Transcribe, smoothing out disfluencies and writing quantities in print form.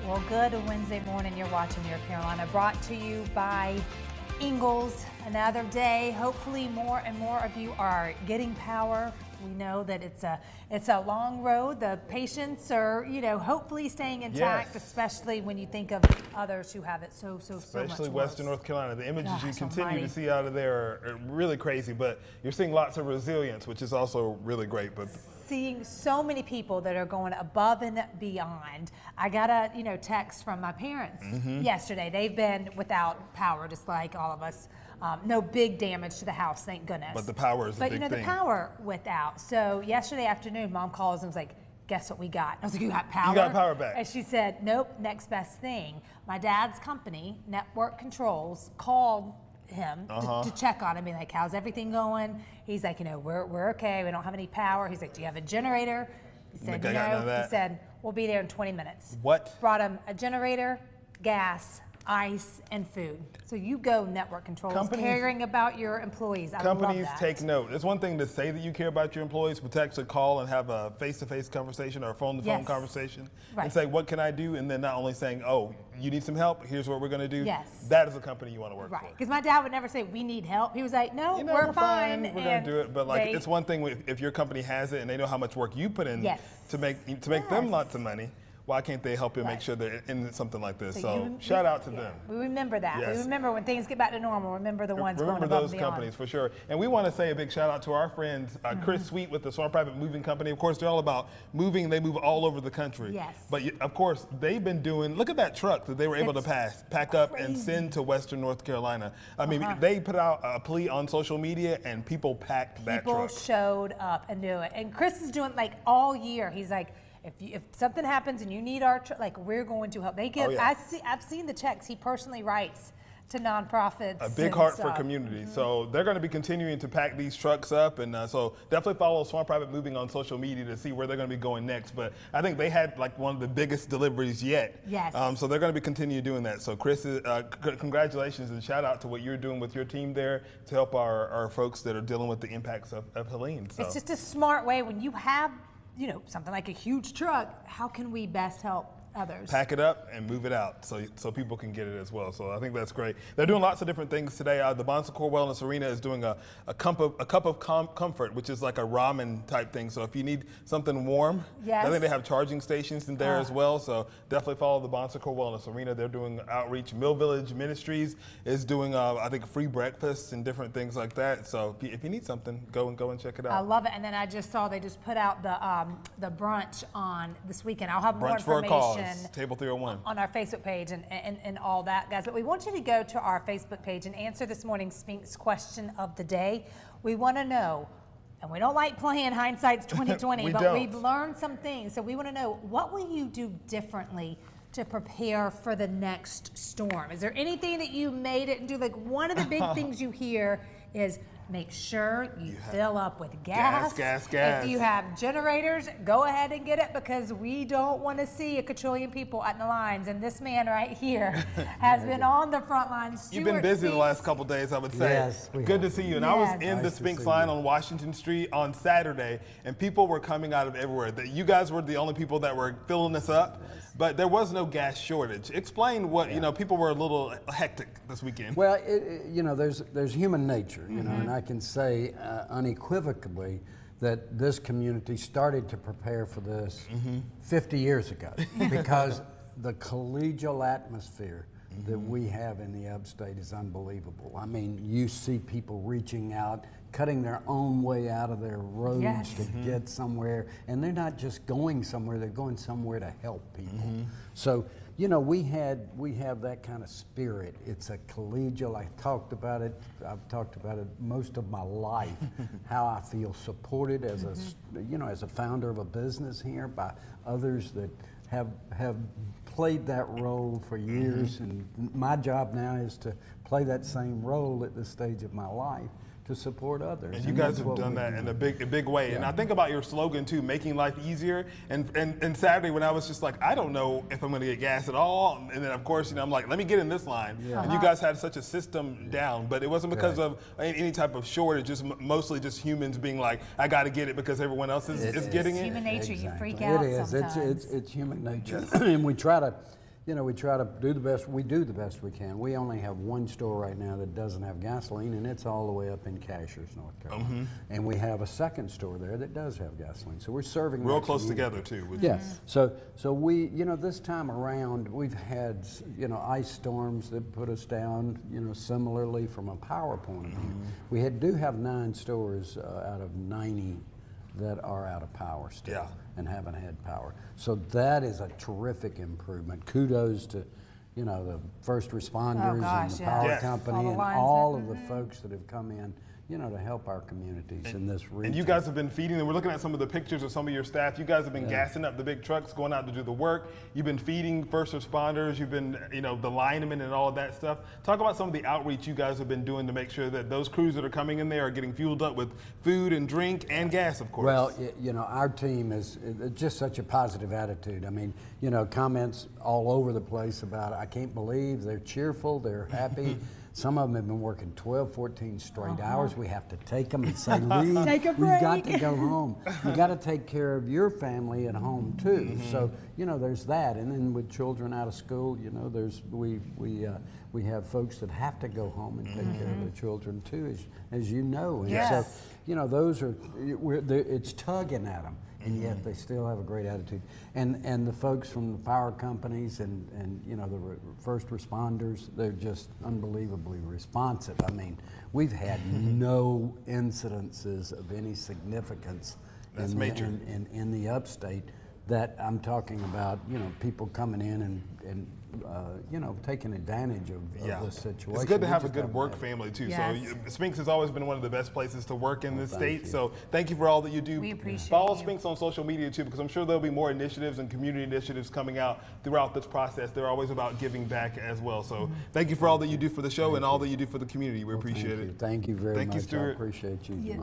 Well, good Wednesday morning. You're watching North Carolina, brought to you by Ingalls. Another day. Hopefully more and more of you are getting power. We know that it's a long road. The patients are, hopefully staying intact, Yes. especially when you think of others who have it so much worse. Especially Western North Carolina. The images you continue almighty. to see out of there are really crazy, but you're seeing lots of resilience, which is also really great. But seeing so many people that are going above and beyond. I got a text from my parents yesterday. They've been without power, just like all of us. No big damage to the house, thank goodness. But the power is a big thing. But the power without. So yesterday afternoon, Mom calls and was like, guess what we got? I was like, you got power? You got power back. And she said, nope, next best thing. My dad's company, Network Controls, called him to check on him, be like, how's everything going? He's like, we're okay. We don't have any power. He's like, do you have a generator? He said, no. He said, we'll be there in 20 minutes. What? Brought him a generator, gas, ice, and food. So you go, Network Controls, caring about your employees. I love that. Take note. It's one thing to say that you care about your employees, but to actually call and have a face-to-face conversation or a phone-to-phone conversation and say, what can I do? And then not only saying, oh, you need some help, here's what we're going to do. Yes. That is a company you want to work for. Right. Because my dad would never say, we need help. He was like, no, we're fine. We're going to do it. But it's one thing if your company has it and they know how much work you put in to make them lots of money. Why can't they help you make sure they're in something like this? So shout out to them. We remember that. Yes. We remember when things get back to normal. Remember the ones going above and those beyond. companies for sure. And we want to say a big shout out to our friends, Chris Sweet with the Swarm Private Moving Company. Of course, they're all about moving. They move all over the country. Yes. But of course, they've been doing, look at that truck that they were able to pack up and send to Western North Carolina. I mean, they put out a plea on social media and people packed that truck. People showed up and knew it. And Chris is doing all year. He's like, if something happens and you need our we're going to help. They give. I've seen the checks he personally writes to nonprofits. A big heart for community. So they're going to be continuing to pack these trucks up, and so definitely follow Swarm Private Moving on social media to see where they're going to be going next. But I think they had one of the biggest deliveries yet. Yes. So they're going to be continue doing that. So Chris, congratulations and shout out to what you're doing with your team there to help our folks that are dealing with the impacts of Helene. So. It's just a smart way when you have something like a huge truck, how can we best help others? Pack it up and move it out so people can get it as well. So I think that's great. They're doing lots of different things today. The Bon Secours Wellness Arena is doing a cup of comfort, which is like a ramen type thing. So if you need something warm, I think they have charging stations in there as well. So definitely follow the Bon Secours Wellness Arena. They're doing outreach. Mill Village Ministries is doing, I think, free breakfasts and different things like that. So if you need something, go and check it out. I love it. And then I just saw they just put out the brunch on this weekend. I'll have more information. Table 301 on our Facebook page and all that, guys. But we want you to go to our Facebook page and answer this morning's Spinx question of the day. We want to know, and we don't like playing hindsight's 2020, but we've learned some things. So we want to know, what will you do differently to prepare for the next storm? Is there anything that you made it do? One of the big things you hear is make sure you fill up with gas. Gas. If you have generators, go ahead and get it, because we don't want to see a quadrillion people at the lines. And this man right here has been on the front lines. You've been busy the last couple of days, I would say. Yes, good to see you. And I was in the Spinx line on Washington Street on Saturday, and people were coming out of everywhere. You guys were the only people that were filling this up, but there was no gas shortage. Explain what, people were a little hectic this weekend. Well, there's human nature, and I can say unequivocally that this community started to prepare for this 50 years ago, because the collegial atmosphere that we have in the upstate is unbelievable. I mean, you see people reaching out, cutting their own way out of their roads to get somewhere, and they're not just going somewhere, they're going somewhere to help people. So, we have that kind of spirit. It's a collegial. I've talked about it most of my life, how I feel supported as as a founder of a business here by others that have played that role for years, and my job now is to play that same role at this stage of my life, to support others. And you guys have done that in a big way. Yeah. And I think about your slogan too, making life easier. And Saturday when I was just like, I don't know if I'm gonna get gas at all. And then of course, I'm like, let me get in this line. Yeah. And you guys had such a system down, but it wasn't because of any type of shortage, just mostly just humans being like, I gotta get it because everyone else is getting it. Human nature, you freak out sometimes. It's human nature. And we try to, we try to do the best. We do the best we can. We only have one store right now that doesn't have gasoline, and it's all the way up in Cashiers, North Carolina. And we have a second store there that does have gasoline. So we're serving real that close community. together too. Yeah. So we, this time around, we've had, ice storms that put us down, similarly from a power point of view. We do have 9 stores out of 90 that are out of power still and haven't had power. So that is a terrific improvement. Kudos to, the first responders and the power company and all of the folks that have come in, to help our communities in this region. And you guys have been feeding them. We're looking at some of the pictures of some of your staff. You guys have been gassing up the big trucks, going out to do the work. You've been feeding first responders. You've been, the linemen and all of that stuff. Talk about some of the outreach you guys have been doing to make sure that those crews that are coming in there are getting fueled up with food and drink and gas, of course. Well, our team is just such a positive attitude. I mean, comments all over the place about, I can't believe they're cheerful, they're happy. Some of them have been working 12, 14 straight hours. We have to take them and say, leave. Take a break. We've got to go home. You got to take care of your family at home too. So, there's that. And then with children out of school, we have folks that have to go home and take care of their children too, as you know. And so, those are, it's tugging at them. And yet they still have a great attitude. And the folks from the power companies and the first responders, they're just unbelievably responsive. I mean, we've had no incidences of any significance in the upstate that I'm talking about, people coming in and taking advantage of this situation. It's good to have a good work family too. Yes. So Spinx has always been one of the best places to work in this state. So thank you for all that you do. We appreciate Follow you. Spinx on social media too, because I'm sure there'll be more initiatives and community initiatives coming out throughout this process. They're always about giving back as well. So thank you for all that you do for the show and all that you do for the community. We appreciate it. Thank you very much. Thank you, Stuart. I appreciate you. Yeah.